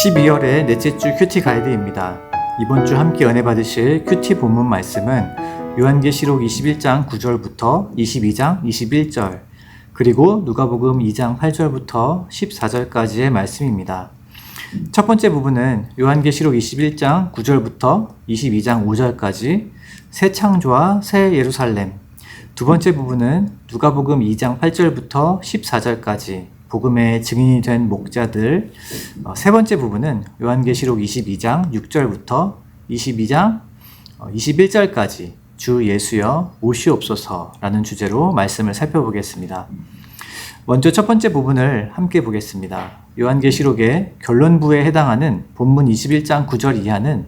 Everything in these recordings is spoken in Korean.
12월의 넷째 주 큐티 가이드입니다. 이번 주 함께 은혜 받으실 큐티 본문 말씀은 요한계시록 21장 9절부터 22장 21절 그리고 누가복음 2장 8절부터 14절까지의 말씀입니다. 첫 번째 부분은 요한계시록 21장 9절부터 22장 5절까지 새 창조와 새 예루살렘. 두 번째 부분은 누가복음 2장 8절부터 14절까지 복음의 증인이 된 목자들. 세 번째 부분은 요한계시록 22장 6절부터 22장 21절까지 주 예수여 오시옵소서라는 주제로 말씀을 살펴보겠습니다. 먼저 첫 번째 부분을 함께 보겠습니다. 요한계시록의 결론부에 해당하는 본문 21장 9절 이하는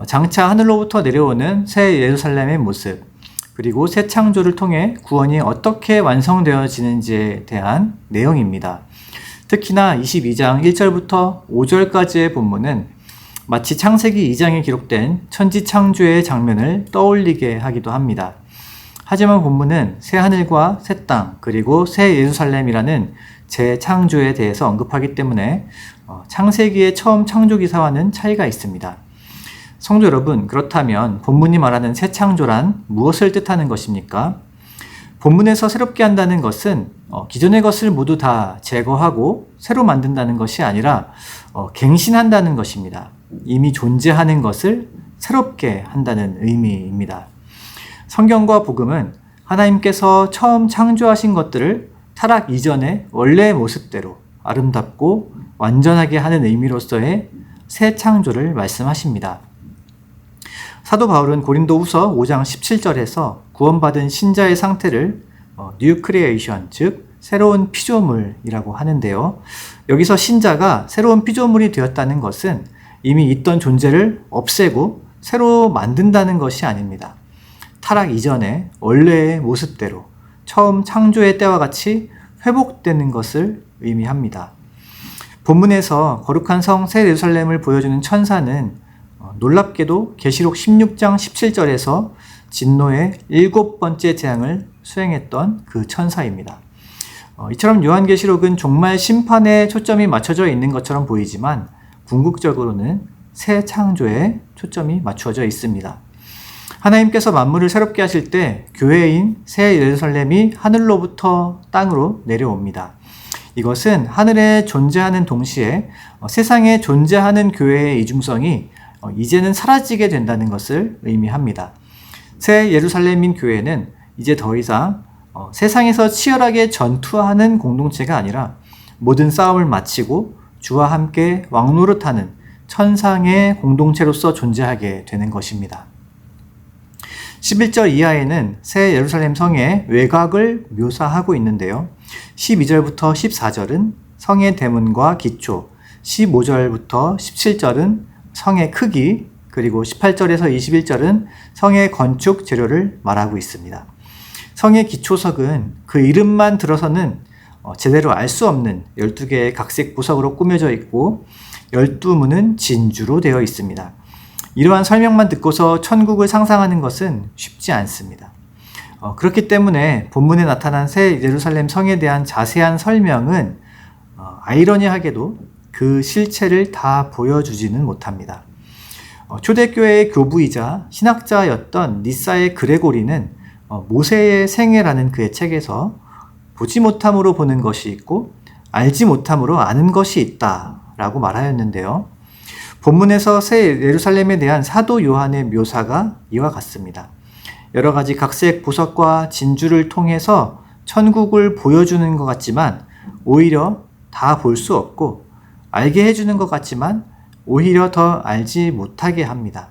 장차 하늘로부터 내려오는 새 예루살렘의 모습, 그리고 새 창조를 통해 구원이 어떻게 완성되어지는지에 대한 내용입니다. 특히나 22장 1절부터 5절까지의 본문은 마치 창세기 2장에 기록된 천지 창조의 장면을 떠올리게 하기도 합니다. 하지만 본문은 새 하늘과 새 땅, 그리고 새 예루살렘이라는 재창조에 대해서 언급하기 때문에 창세기의 처음 창조 기사와는 차이가 있습니다. 성도 여러분, 그렇다면 본문이 말하는 새 창조란 무엇을 뜻하는 것입니까? 본문에서 새롭게 한다는 것은 기존의 것을 모두 다 제거하고 새로 만든다는 것이 아니라 갱신한다는 것입니다. 이미 존재하는 것을 새롭게 한다는 의미입니다. 성경과 복음은 하나님께서 처음 창조하신 것들을 타락 이전의 원래의 모습대로 아름답고 완전하게 하는 의미로서의 새 창조를 말씀하십니다. 사도 바울은 고린도후서 5장 17절에서 구원받은 신자의 상태를 뉴 크리에이션, 즉 새로운 피조물이라고 하는데요. 여기서 신자가 새로운 피조물이 되었다는 것은 이미 있던 존재를 없애고 새로 만든다는 것이 아닙니다. 타락 이전의 원래의 모습대로 처음 창조의 때와 같이 회복되는 것을 의미합니다. 본문에서 거룩한 성 새 예루살렘을 보여주는 천사는 놀랍게도 계시록 16장 17절에서 진노의 7번째 재앙을 수행했던 그 천사입니다. 이처럼 요한계시록은 정말 심판에 초점이 맞춰져 있는 것처럼 보이지만 궁극적으로는 새 창조에 초점이 맞춰져 있습니다. 하나님께서 만물을 새롭게 하실 때 교회인 새 예루살렘이 하늘로부터 땅으로 내려옵니다. 이것은 하늘에 존재하는 동시에 세상에 존재하는 교회의 이중성이 이제는 사라지게 된다는 것을 의미합니다. 새 예루살렘인 교회는 이제 더 이상 세상에서 치열하게 전투하는 공동체가 아니라 모든 싸움을 마치고 주와 함께 왕노릇하는 천상의 공동체로서 존재하게 되는 것입니다. 11절 이하에는 새 예루살렘 성의 외곽을 묘사하고 있는데요. 12절부터 14절은 성의 대문과 기초, 15절부터 17절은 성의 크기, 그리고 18절에서 21절은 성의 건축 재료를 말하고 있습니다. 성의 기초석은 그 이름만 들어서는 제대로 알 수 없는 12개의 각색 보석으로 꾸며져 있고 12문은 진주로 되어 있습니다. 이러한 설명만 듣고서 천국을 상상하는 것은 쉽지 않습니다. 그렇기 때문에 본문에 나타난 새 예루살렘 성에 대한 자세한 설명은 아이러니하게도 그 실체를 다 보여주지는 못합니다. 초대교회의 교부이자 신학자였던 니사의 그레고리는 모세의 생애라는 그의 책에서 보지 못함으로 보는 것이 있고 알지 못함으로 아는 것이 있다라고 말하였는데요. 본문에서 새 예루살렘에 대한 사도 요한의 묘사가 이와 같습니다. 여러 가지 각색 보석과 진주를 통해서 천국을 보여주는 것 같지만 오히려 다 볼 수 없고 알게 해주는 것 같지만 오히려 더 알지 못하게 합니다.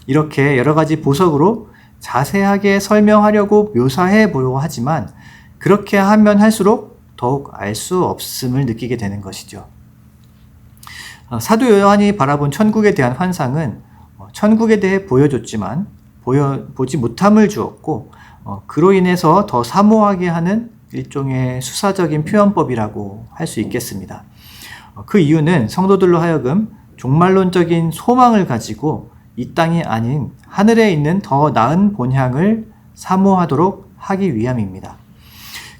이렇게 여러 가지 보석으로 자세하게 설명하려고 묘사해 보려고 하지만 그렇게 하면 할수록 더욱 알 수 없음을 느끼게 되는 것이죠. 사도 요한이 바라본 천국에 대한 환상은 천국에 대해 보여줬지만 보지 못함을 주었고 그로 인해서 더 사모하게 하는 일종의 수사적인 표현법이라고 할 수 있겠습니다. 그 이유는 성도들로 하여금 종말론적인 소망을 가지고 이 땅이 아닌 하늘에 있는 더 나은 본향을 사모하도록 하기 위함입니다.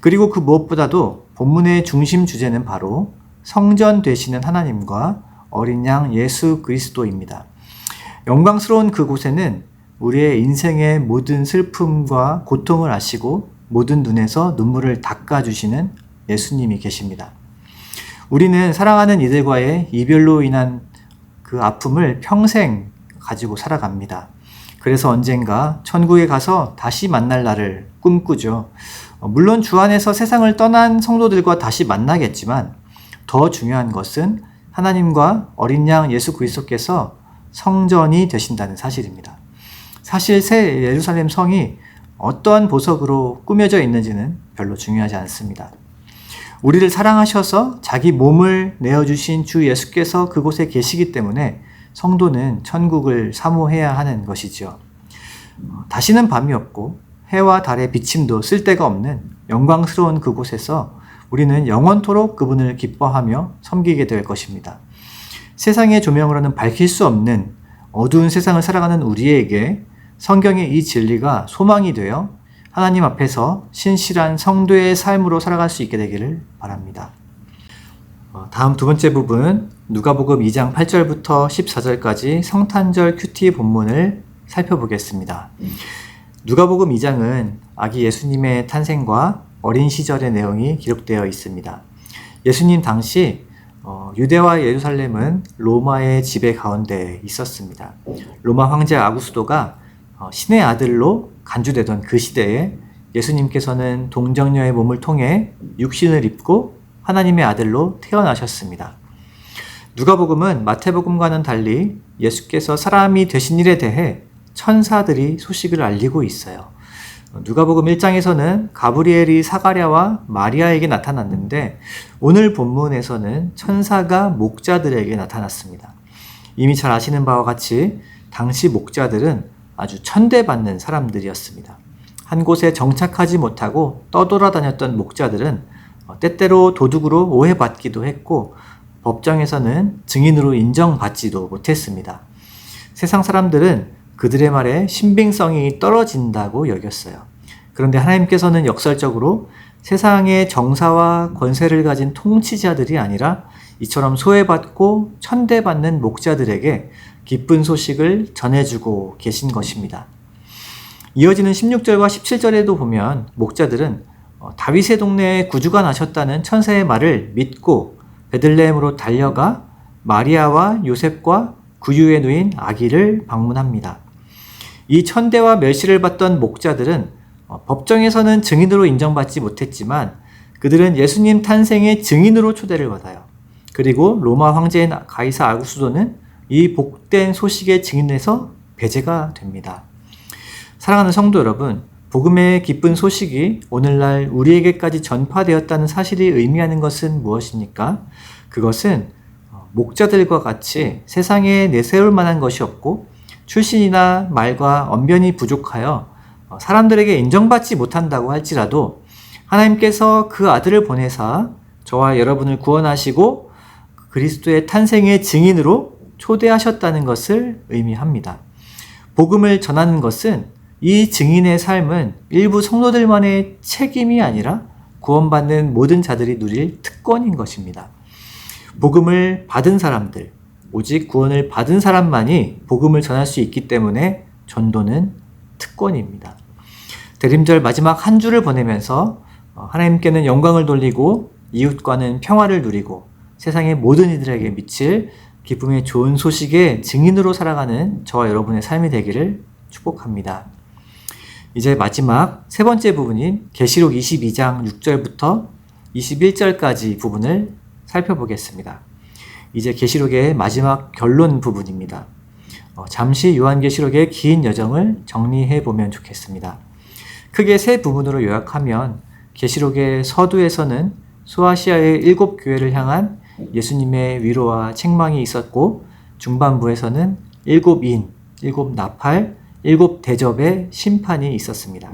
그리고 그 무엇보다도 본문의 중심 주제는 바로 성전 되시는 하나님과 어린 양 예수 그리스도입니다. 영광스러운 그곳에는 우리의 인생의 모든 슬픔과 고통을 아시고 모든 눈에서 눈물을 닦아주시는 예수님이 계십니다. 우리는 사랑하는 이들과의 이별로 인한 그 아픔을 평생 가지고 살아갑니다. 그래서 언젠가 천국에 가서 다시 만날 날을 꿈꾸죠. 물론 주 안에서 세상을 떠난 성도들과 다시 만나겠지만 더 중요한 것은 하나님과 어린 양 예수 그리스도께서 성전이 되신다는 사실입니다. 사실 새 예루살렘 성이 어떠한 보석으로 꾸며져 있는지는 별로 중요하지 않습니다. 우리를 사랑하셔서 자기 몸을 내어주신 주 예수께서 그곳에 계시기 때문에 성도는 천국을 사모해야 하는 것이죠. 다시는 밤이 없고 해와 달의 비침도 쓸데가 없는 영광스러운 그곳에서 우리는 영원토록 그분을 기뻐하며 섬기게 될 것입니다. 세상의 조명으로는 밝힐 수 없는 어두운 세상을 살아가는 우리에게 성경의 이 진리가 소망이 되어 하나님 앞에서 신실한 성도의 삶으로 살아갈 수 있게 되기를 바랍니다. 다음 두 번째 부분, 누가복음 2장 8절부터 14절까지 성탄절 큐티 본문을 살펴보겠습니다. 누가복음 2장은 아기 예수님의 탄생과 어린 시절의 내용이 기록되어 있습니다. 예수님 당시 유대와 예루살렘은 로마의 지배 가운데 있었습니다. 로마 황제 아구스도가 신의 아들로 간주되던 그 시대에 예수님께서는 동정녀의 몸을 통해 육신을 입고 하나님의 아들로 태어나셨습니다. 누가복음은 마태복음과는 달리 예수께서 사람이 되신 일에 대해 천사들이 소식을 알리고 있어요. 누가복음 1장에서는 가브리엘이 사가랴와 마리아에게 나타났는데 오늘 본문에서는 천사가 목자들에게 나타났습니다. 이미 잘 아시는 바와 같이 당시 목자들은 아주 천대받는 사람들이었습니다. 한 곳에 정착하지 못하고 떠돌아다녔던 목자들은 때때로 도둑으로 오해받기도 했고 법정에서는 증인으로 인정받지도 못했습니다. 세상 사람들은 그들의 말에 신빙성이 떨어진다고 여겼어요. 그런데 하나님께서는 역설적으로 세상의 정사와 권세를 가진 통치자들이 아니라 이처럼 소외받고 천대받는 목자들에게 기쁜 소식을 전해주고 계신 것입니다. 이어지는 16절과 17절에도 보면 목자들은 다윗의 동네에 구주가 나셨다는 천사의 말을 믿고 베들레헴으로 달려가 마리아와 요셉과 구유에 누인 아기를 방문합니다. 이 천대와 멸시를 받던 목자들은 법정에서는 증인으로 인정받지 못했지만 그들은 예수님 탄생의 증인으로 초대를 받아요. 그리고 로마 황제인 가이사 아구스도는 이 복된 소식의 증인에서 배제가 됩니다. 사랑하는 성도 여러분, 복음의 기쁜 소식이 오늘날 우리에게까지 전파되었다는 사실이 의미하는 것은 무엇입니까? 그것은 목자들과 같이 세상에 내세울 만한 것이 없고 출신이나 말과 언변이 부족하여 사람들에게 인정받지 못한다고 할지라도 하나님께서 그 아들을 보내사 저와 여러분을 구원하시고 그리스도의 탄생의 증인으로 초대하셨다는 것을 의미합니다. 복음을 전하는 것은 이 증인의 삶은 일부 성도들만의 책임이 아니라 구원받는 모든 자들이 누릴 특권인 것입니다. 복음을 받은 사람들, 오직 구원을 받은 사람만이 복음을 전할 수 있기 때문에 전도는 특권입니다. 대림절 마지막 한 주를 보내면서 하나님께는 영광을 돌리고 이웃과는 평화를 누리고 세상의 모든 이들에게 미칠 기쁨의 좋은 소식의 증인으로 살아가는 저와 여러분의 삶이 되기를 축복합니다. 이제 마지막 세 번째 부분인 계시록 22장 6절부터 21절까지 부분을 살펴보겠습니다. 이제 계시록의 마지막 결론 부분입니다. 잠시 요한계시록의 긴 여정을 정리해 보면 좋겠습니다. 크게 세 부분으로 요약하면 계시록의 서두에서는 소아시아의 7교회를 향한 예수님의 위로와 책망이 있었고 중반부에서는 7인, 7나팔, 7대접의 심판이 있었습니다.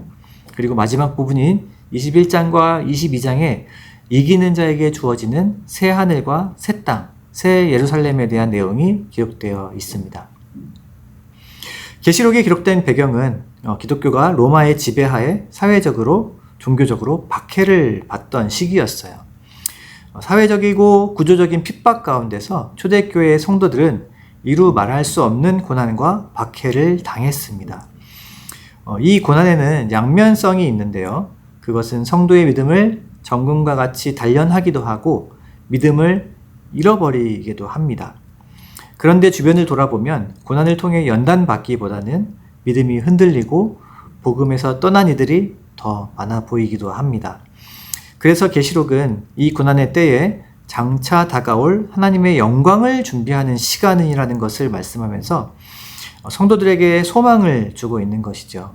그리고 마지막 부분인 21장과 22장에 이기는 자에게 주어지는 새 하늘과 새 땅, 새 예루살렘에 대한 내용이 기록되어 있습니다. 계시록에 기록된 배경은 기독교가 로마의 지배하에 사회적으로, 종교적으로 박해를 받던 시기였어요. 사회적이고 구조적인 핍박 가운데서 초대교회의 성도들은 이루 말할 수 없는 고난과 박해를 당했습니다. 이 고난에는 양면성이 있는데요. 그것은 성도의 믿음을 정금과 같이 단련하기도 하고 믿음을 잃어버리기도 합니다. 그런데 주변을 돌아보면 고난을 통해 연단받기보다는 믿음이 흔들리고 복음에서 떠난 이들이 더 많아 보이기도 합니다. 그래서 계시록은 이 고난의 때에 장차 다가올 하나님의 영광을 준비하는 시간이라는 것을 말씀하면서 성도들에게 소망을 주고 있는 것이죠.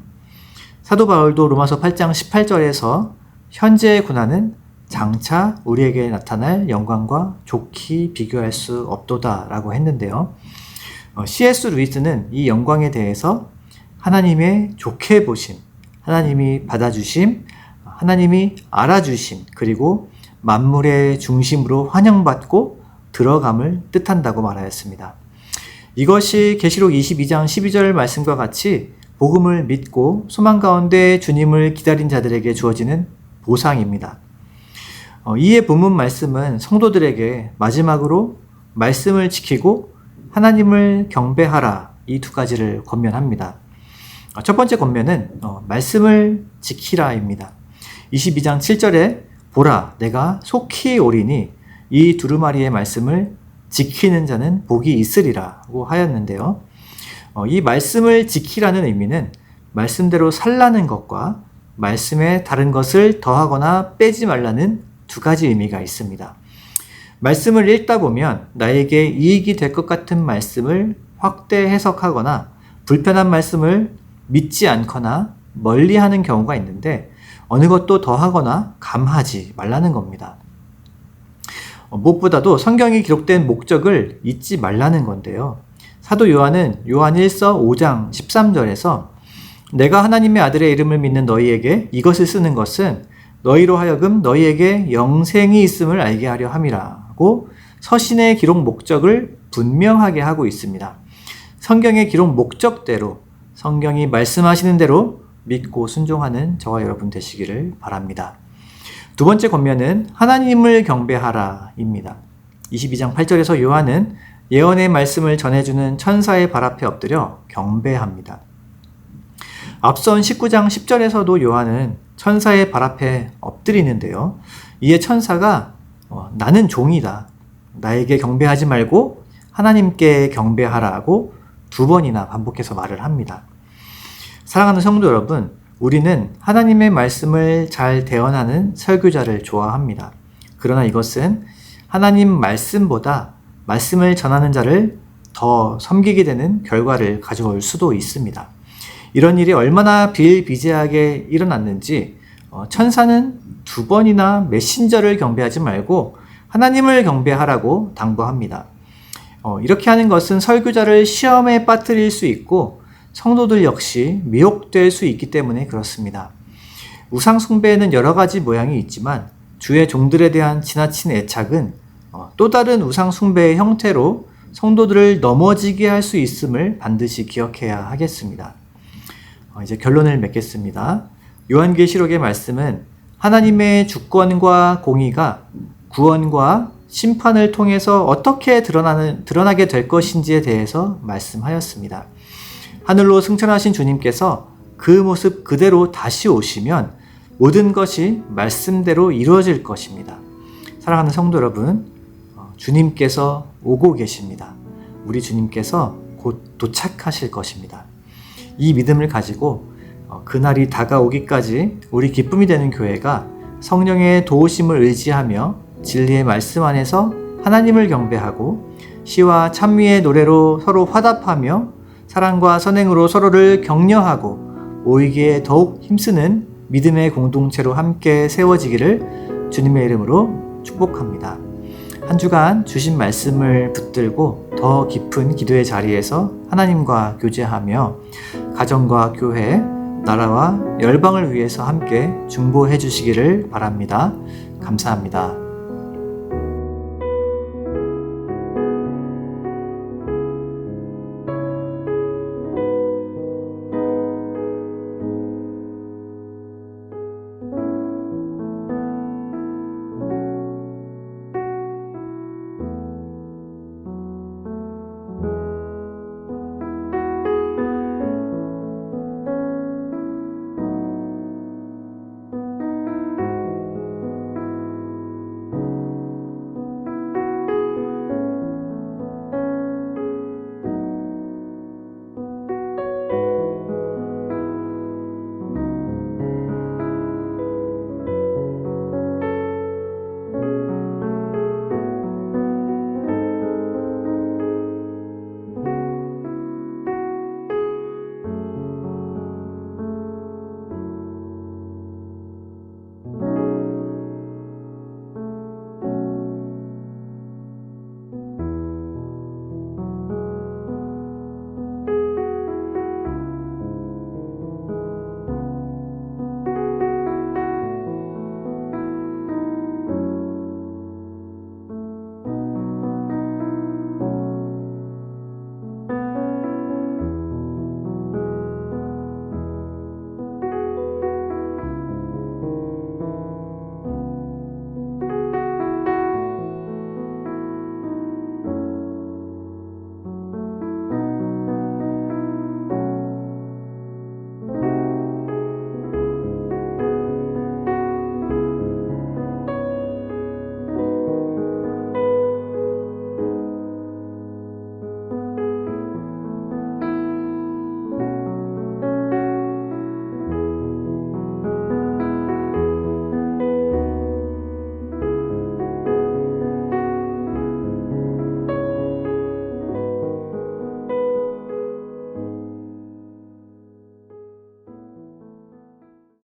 사도 바울도 로마서 8장 18절에서 현재의 고난은 장차 우리에게 나타날 영광과 좋게 비교할 수 없도다 라고 했는데요. C.S. 루이스는 이 영광에 대해서 하나님의 좋게 보심, 하나님이 받아주심, 하나님이 알아주심, 그리고 만물의 중심으로 환영받고 들어감을 뜻한다고 말하였습니다. 이것이 계시록 22장 12절 말씀과 같이 복음을 믿고 소망 가운데 주님을 기다린 자들에게 주어지는 보상입니다. 이에 본문 말씀은 성도들에게 마지막으로 말씀을 지키고 하나님을 경배하라 이 두 가지를 권면합니다. 첫 번째 권면은 말씀을 지키라입니다. 22장 7절에 보라 내가 속히 오리니 이 두루마리의 말씀을 지키는 자는 복이 있으리라고 하였는데요. 이 말씀을 지키라는 의미는 말씀대로 살라는 것과 말씀에 다른 것을 더하거나 빼지 말라는 두 가지 의미가 있습니다. 말씀을 읽다 보면 나에게 이익이 될 것 같은 말씀을 확대 해석하거나 불편한 말씀을 믿지 않거나 멀리하는 경우가 있는데 어느 것도 더하거나 감하지 말라는 겁니다. 무엇보다도 성경이 기록된 목적을 잊지 말라는 건데요. 사도 요한은 요한 1서 5장 13절에서 내가 하나님의 아들의 이름을 믿는 너희에게 이것을 쓰는 것은 너희로 하여금 너희에게 영생이 있음을 알게 하려 함이라고 서신의 기록 목적을 분명하게 하고 있습니다. 성경의 기록 목적대로 성경이 말씀하시는 대로 믿고 순종하는 저와 여러분 되시기를 바랍니다. 두 번째 권면은 하나님을 경배하라 입니다. 22장 8절에서 요한은 예언의 말씀을 전해주는 천사의 발 앞에 엎드려 경배합니다. 앞선 19장 10절에서도 요한은 천사의 발 앞에 엎드리는데요. 이에 천사가 나는 종이다. 나에게 경배하지 말고 하나님께 경배하라고 두 번이나 반복해서 말을 합니다. 사랑하는 성도 여러분, 우리는 하나님의 말씀을 잘 대언하는 설교자를 좋아합니다. 그러나 이것은 하나님 말씀보다 말씀을 전하는 자를 더 섬기게 되는 결과를 가져올 수도 있습니다. 이런 일이 얼마나 비일비재하게 일어났는지 천사는 두 번이나 메신저를 경배하지 말고 하나님을 경배하라고 당부합니다. 이렇게 하는 것은 설교자를 시험에 빠뜨릴 수 있고 성도들 역시 미혹될 수 있기 때문에 그렇습니다. 우상 숭배에는 여러 가지 모양이 있지만 주의 종들에 대한 지나친 애착은 또 다른 우상 숭배의 형태로 성도들을 넘어지게 할 수 있음을 반드시 기억해야 하겠습니다. 이제 결론을 맺겠습니다. 요한계시록의 말씀은 하나님의 주권과 공의가 구원과 심판을 통해서 어떻게 드러나게 될 것인지에 대해서 말씀하였습니다. 하늘로 승천하신 주님께서 그 모습 그대로 다시 오시면 모든 것이 말씀대로 이루어질 것입니다. 사랑하는 성도 여러분, 주님께서 오고 계십니다. 우리 주님께서 곧 도착하실 것입니다. 이 믿음을 가지고 그날이 다가오기까지 우리 기쁨이 되는 교회가 성령의 도우심을 의지하며 진리의 말씀 안에서 하나님을 경배하고 시와 찬미의 노래로 서로 화답하며 사랑과 선행으로 서로를 격려하고 모이기에 더욱 힘쓰는 믿음의 공동체로 함께 세워지기를 주님의 이름으로 축복합니다. 한 주간 주신 말씀을 붙들고 더 깊은 기도의 자리에서 하나님과 교제하며 가정과 교회, 나라와 열방을 위해서 함께 중보해 주시기를 바랍니다. 감사합니다.